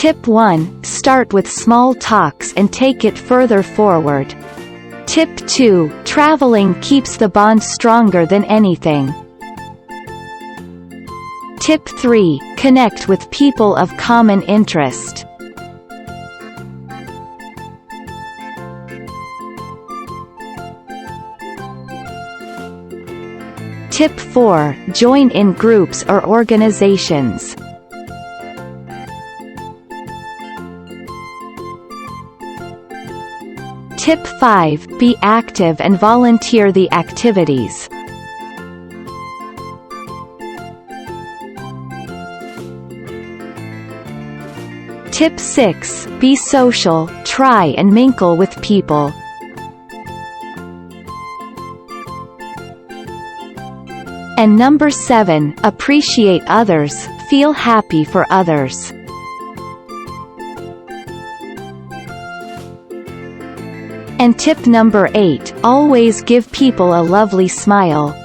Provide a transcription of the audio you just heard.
Tip 1. Start with small talks and take it further forward. Tip 2. Traveling keeps the bond stronger than anything. Tip 3. Connect with people of common interest. Tip 4. Join in groups or organizations. Tip 5. Be active and volunteer the activities. Tip 6. Be social, try and mingle with people. And number 7. Appreciate others, feel happy for others. And tip number 8. Always give people a lovely smile.